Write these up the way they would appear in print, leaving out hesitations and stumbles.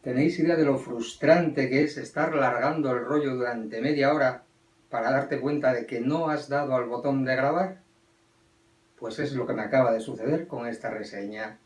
¿Tenéis idea de lo frustrante que es estar largando el rollo durante media hora para darte cuenta de que no has dado al botón de grabar? Pues es lo que me acaba de suceder con esta reseña.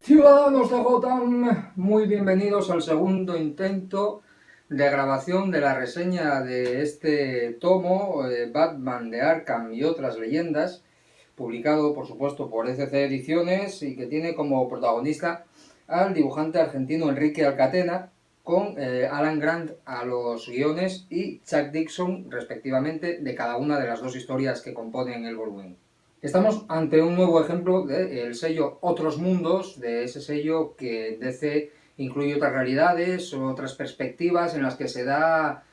Ciudadanos de Gotham, muy bienvenidos al segundo intento de grabación de la reseña de este tomo, Batman de Arkham y otras leyendas, publicado por supuesto por ECC Ediciones y que tiene como protagonista al dibujante argentino Enrique Alcatena, con Alan Grant a los guiones y Chuck Dixon respectivamente de cada una de las dos historias que componen el volumen. Estamos ante un nuevo ejemplo del sello Otros Mundos, de ese sello que DC incluye otras realidades, otras perspectivas en las que se da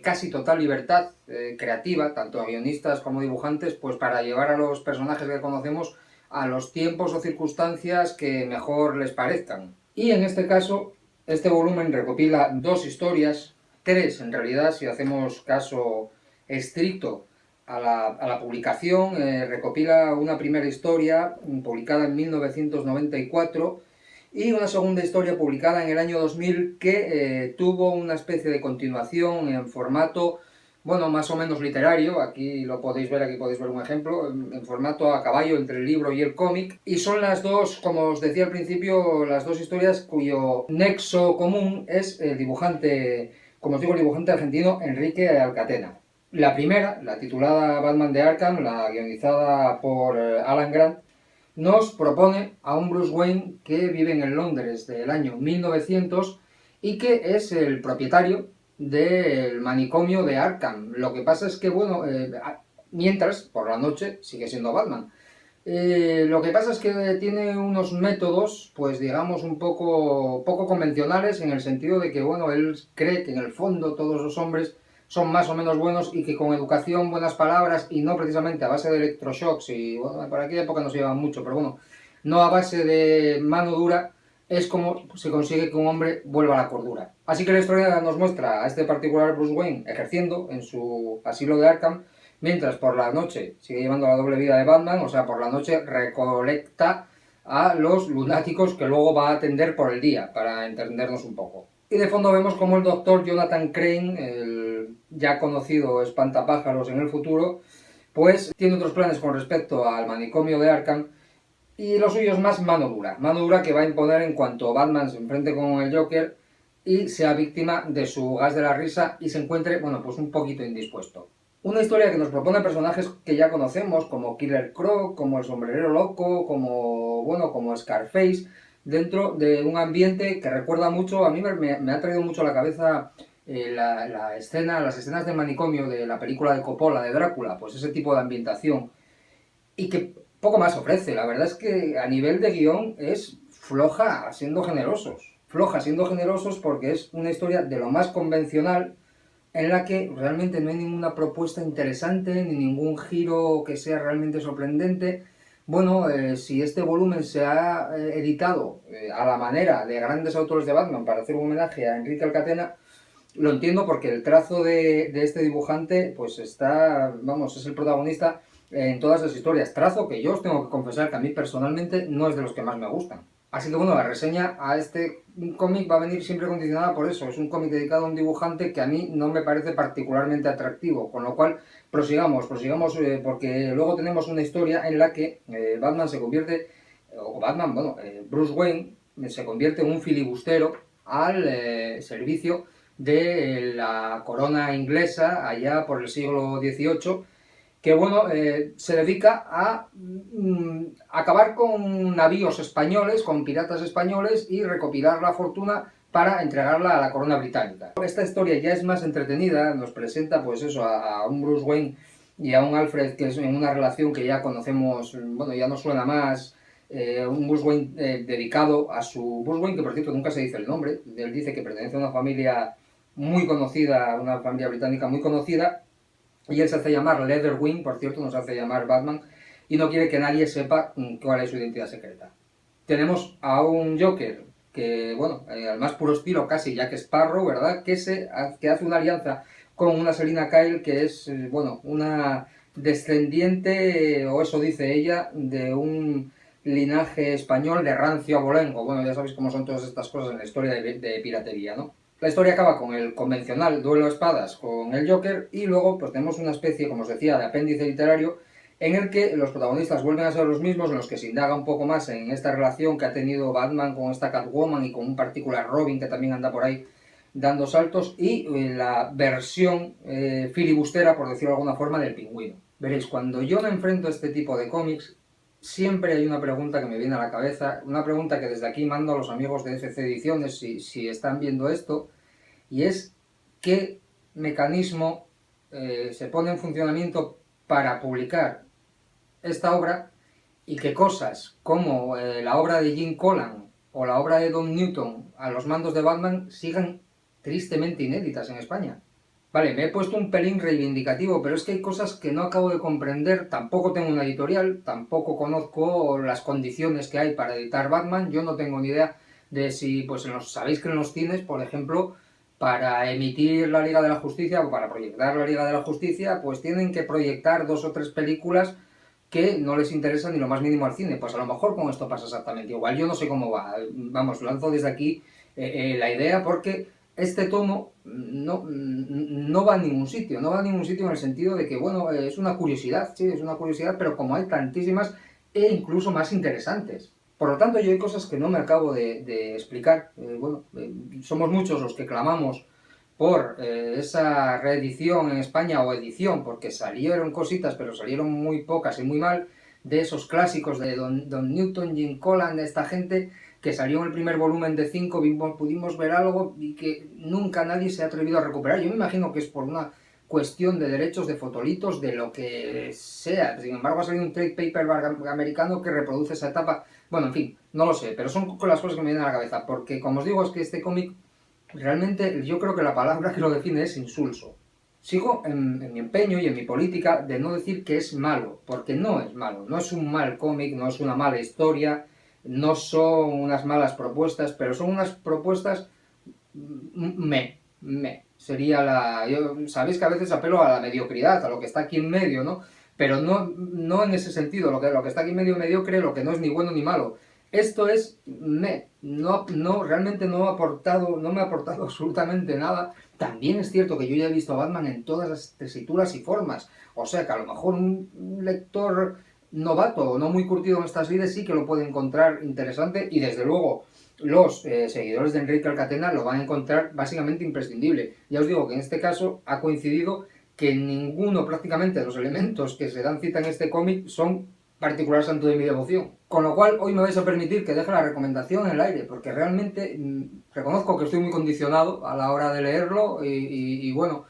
casi total libertad creativa, tanto a guionistas como dibujantes, pues para llevar a los personajes que conocemos a los tiempos o circunstancias que mejor les parezcan. Y en este caso, este volumen recopila dos historias, tres en realidad, si hacemos caso estricto a la publicación. Recopila una primera historia publicada en 1994 y una segunda historia publicada en el año 2000 que tuvo una especie de continuación en formato, bueno, más o menos literario. Aquí lo podéis ver, aquí podéis ver un ejemplo, en formato a caballo entre el libro y el cómic. Y son las dos, como os decía al principio, las dos historias cuyo nexo común es el dibujante, como os digo, el dibujante argentino Enrique Alcatena. La primera, la titulada Batman de Arkham, la guionizada por Alan Grant, nos propone a un Bruce Wayne que vive en el Londres del año 1900 y que es el propietario del manicomio de Arkham. Lo que pasa es que, bueno, mientras, por la noche, sigue siendo Batman. Lo que pasa es que tiene unos métodos, pues digamos, un poco convencionales, en el sentido de que, bueno, él cree que en el fondo todos los hombres son más o menos buenos y que con educación, buenas palabras y no precisamente a base de electroshocks, y bueno, para aquella época no se llevaban mucho, pero bueno, no a base de mano dura, es como se consigue que un hombre vuelva a la cordura. Así que la historia nos muestra a este particular Bruce Wayne ejerciendo en su asilo de Arkham, mientras por la noche sigue llevando la doble vida de Batman, o sea, por la noche recolecta a los lunáticos que luego va a atender por el día, para entendernos un poco. Y de fondo vemos como el doctor Jonathan Crane, el ya conocido espantapájaros en el futuro, pues tiene otros planes con respecto al manicomio de Arkham, y lo suyo es más mano dura que va a imponer en cuanto Batman se enfrente con el Joker y sea víctima de su gas de la risa y se encuentre, bueno, pues un poquito indispuesto. Una historia que nos propone personajes que ya conocemos, como Killer Croc, como el Sombrerero Loco, como, bueno, como Scarface, dentro de un ambiente que recuerda mucho, a mí me ha traído mucho a la cabeza las escenas del manicomio de la película de Coppola, de Drácula, pues ese tipo de ambientación, y que poco más ofrece. La verdad es que a nivel de guión es floja siendo generosos porque es una historia de lo más convencional, en la que realmente no hay ninguna propuesta interesante, ni ningún giro que sea realmente sorprendente. Bueno, si este volumen se ha editado a la manera de grandes autores de Batman para hacer un homenaje a Enrique Alcatena, lo entiendo, porque el trazo de este dibujante pues está, vamos, es el protagonista en todas las historias. Trazo que yo os tengo que confesar que a mí personalmente no es de los que más me gustan. Así que bueno, la reseña a este cómic va a venir siempre condicionada por eso. Es un cómic dedicado a un dibujante que a mí no me parece particularmente atractivo, con lo cual prosigamos, porque luego tenemos una historia en la que Batman se convierte, o Batman, bueno, Bruce Wayne se convierte en un filibustero al servicio de la corona inglesa allá por el siglo XVIII, que bueno, se dedica a acabar con navíos españoles, con piratas españoles, y recopilar la fortuna para entregarla a la corona británica. Esta historia ya es más entretenida, nos presenta pues eso, a un Bruce Wayne y a un Alfred que es en una relación que ya conocemos, bueno, ya nos suena más un Bruce Wayne dedicado a su Bruce Wayne, que por cierto nunca se dice el nombre. Él dice que pertenece a una familia muy conocida, una familia británica muy conocida, y él se hace llamar Leatherwing, por cierto, no se hace llamar Batman, y no quiere que nadie sepa cuál es su identidad secreta. Tenemos a un Joker que, bueno, al más puro estilo casi Jack Sparrow, ¿verdad? Que hace una alianza con una Selina Kyle que es, bueno, una descendiente, o eso dice ella, de un linaje español de rancio abolengo. Bueno, ya sabéis cómo son todas estas cosas en la historia de piratería, ¿no? La historia acaba con el convencional duelo de espadas con el Joker y luego pues tenemos una especie, como os decía, de apéndice literario en el que los protagonistas vuelven a ser los mismos, en los que se indaga un poco más en esta relación que ha tenido Batman con esta Catwoman y con un particular Robin que también anda por ahí dando saltos, y la versión filibustera, por decirlo de alguna forma, del Pingüino. Veréis, cuando yo me enfrento a este tipo de cómics, siempre hay una pregunta que me viene a la cabeza, una pregunta que desde aquí mando a los amigos de FC Ediciones si están viendo esto, y es ¿qué mecanismo se pone en funcionamiento para publicar esta obra y qué cosas como la obra de Jim Collan o la obra de Don Newton a los mandos de Batman sigan tristemente inéditas en España? Vale, me he puesto un pelín reivindicativo, pero es que hay cosas que no acabo de comprender. Tampoco tengo una editorial, tampoco conozco las condiciones que hay para editar Batman. Yo no tengo ni idea de si, pues sabéis que en los cines, por ejemplo, para emitir la Liga de la Justicia o para proyectar la Liga de la Justicia, pues tienen que proyectar 2 o 3 películas que no les interesa ni lo más mínimo al cine. Pues a lo mejor con esto pasa exactamente igual. Yo no sé cómo va. Vamos, lanzo desde aquí la idea porque este tomo no va a ningún sitio. No va a ningún sitio en el sentido de que, bueno, es una curiosidad, sí, es una curiosidad, pero como hay tantísimas e incluso más interesantes. Por lo tanto, yo hay cosas que no me acabo de explicar. Somos muchos los que clamamos por esa reedición en España, o edición, porque salieron cositas, pero salieron muy pocas y muy mal, de esos clásicos de Don Newton, Jim Collan, de esta gente, que salió en el primer volumen de 5, pudimos ver algo y que nunca nadie se ha atrevido a recuperar. Yo me imagino que es por una cuestión de derechos de fotolitos, de lo que sea. Sin embargo, ha salido un trade paper americano que reproduce esa etapa. Bueno, en fin, no lo sé, pero son las cosas que me vienen a la cabeza, porque como os digo, es que este cómic realmente, yo creo que la palabra que lo define es insulso. Sigo en mi empeño y en mi política de no decir que es malo, porque no es malo, no es un mal cómic, no es una mala historia, no son unas malas propuestas, pero son unas propuestas sería sabéis que a veces apelo a la mediocridad, a lo que está aquí en medio, ¿no? Pero no en ese sentido, lo que está aquí en medio mediocre, lo que no es ni bueno ni malo. Esto es realmente no me ha aportado absolutamente nada. También es cierto que yo ya he visto a Batman en todas las tesituras y formas, o sea que a lo mejor un lector novato o no muy curtido en estas lides sí que lo puede encontrar interesante, y desde luego los seguidores de Enrique Alcatena lo van a encontrar básicamente imprescindible. Ya os digo que en este caso ha coincidido que ninguno prácticamente de los elementos que se dan cita en este cómic son particular santo de mi devoción. Con lo cual hoy me vais a permitir que deje la recomendación en el aire, porque realmente reconozco que estoy muy condicionado a la hora de leerlo y bueno,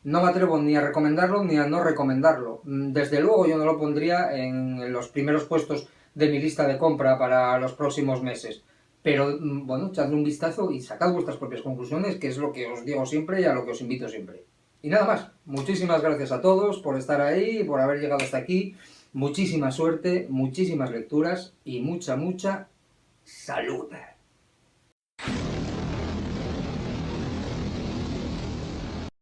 no me atrevo ni a recomendarlo ni a no recomendarlo. Desde luego yo no lo pondría en los primeros puestos de mi lista de compra para los próximos meses. Pero bueno, echadle un vistazo y sacad vuestras propias conclusiones, que es lo que os digo siempre y a lo que os invito siempre. Y nada más, muchísimas gracias a todos por estar ahí y por haber llegado hasta aquí. Muchísima suerte, muchísimas lecturas y mucha salud.